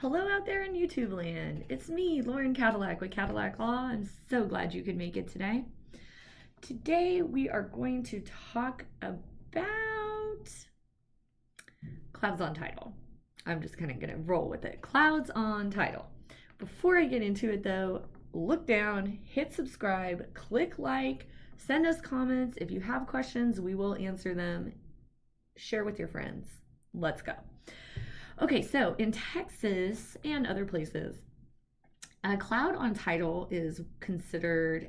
Hello out there in YouTube land. It's me, Lauren Cadillac with Cadillac Law. I'm so glad you could make it today. Today we are going to talk about clouds on title. I'm just kind of going to roll with it. Clouds on title. Before I get into it though, look down, hit subscribe, click like, send us comments. If you have questions, we will answer them. Share with your friends. Let's go. Okay, so in Texas and other places, a cloud on title is considered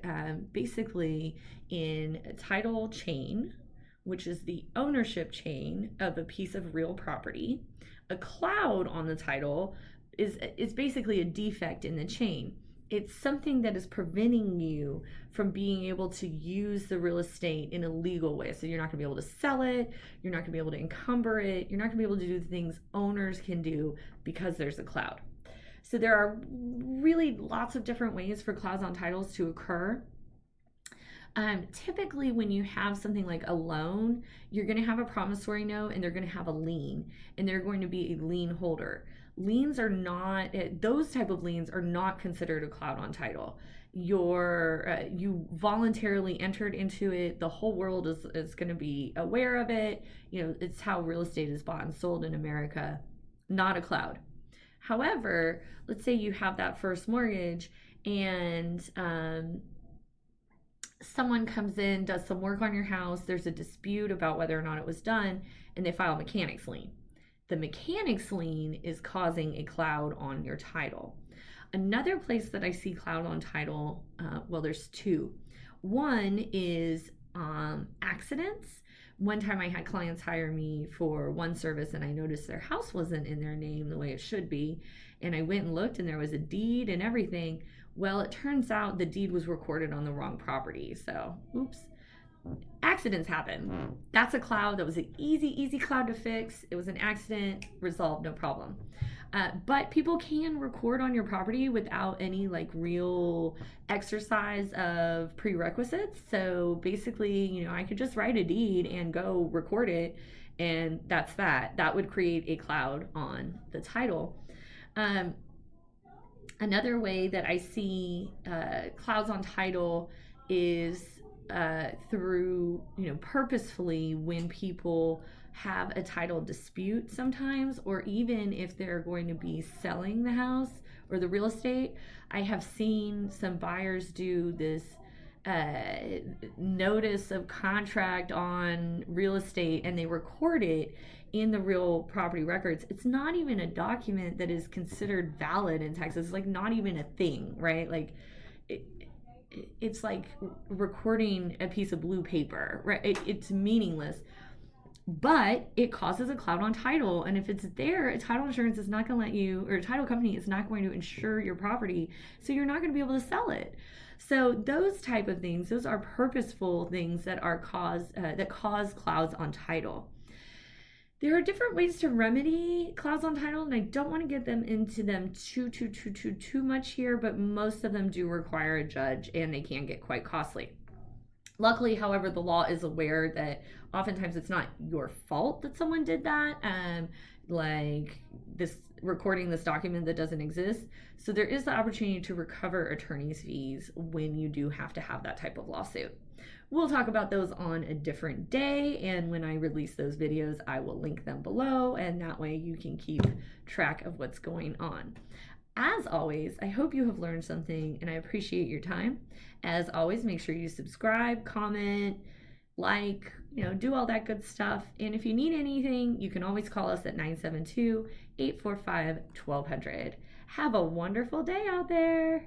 basically in a title chain, which is the ownership chain of a piece of real property. A cloud on the title is basically a defect in the chain. It's something that is preventing you from being able to use the real estate in a legal way. So you're not gonna be able to sell it, you're not gonna be able to encumber it, you're not gonna be able to do the things owners can do because there's a cloud. So there are really lots of different ways for clouds on titles to occur. Typically when you have something like a loan, you're gonna have a promissory note and they're gonna have a lien, and they're going to be a lien holder. Liens are not, those type of liens are not considered a cloud on title. You voluntarily entered into it. The whole world is going to be aware of it. You know, it's how real estate is bought and sold in America, not a cloud. However, let's say you have that first mortgage and someone comes in, does some work on your house, there's a dispute about whether or not it was done, and they file a mechanics lien. The mechanics lien is causing a cloud on your title. Another place that I see cloud on title, well, there's two. One is accidents. One time I had clients hire me for one service and I noticed their house wasn't in their name the way it should be. And I went and looked and there was a deed and everything. Well, it turns out the deed was recorded on the wrong property. So, oops. Accidents happen. That's a cloud. That was an easy cloud to fix. It was an accident, resolved, no problem. But people can record on your property without any like real exercise of prerequisites. So basically, you know, I could just write a deed and go record it, and that's that. That would create a cloud on the title. Another way that I see clouds on title is through, you know, purposefully when people have a title dispute sometimes, or even if they're going to be selling the house or the real estate. I have seen some buyers do this notice of contract on real estate and they record it in the real property records. It's not even a document that is considered valid in Texas. It's like not even a thing, right? Like it's like recording a piece of blue paper, right? It's meaningless, but it causes a cloud on title. And if it's there, a title insurance is not going to let you, or a title company is not going to insure your property, so you're not going to be able to sell it. So those type of things, those are purposeful things that are that cause clouds on title. There are different ways to remedy clouds on title, and I don't want to get them into them too much here, but most of them do require a judge and they can get quite costly. Luckily, however, the law is aware that oftentimes it's not your fault that someone did that, like this recording this document that doesn't exist. So there is the opportunity to recover attorney's fees when you do have to have that type of lawsuit. We'll talk about those on a different day, and when I release those videos, I will link them below, and that way you can keep track of what's going on. As always, I hope you have learned something, and I appreciate your time. As always, make sure you subscribe, comment, like, you know, do all that good stuff. And if you need anything, you can always call us at 972-845-1200. Have a wonderful day out there.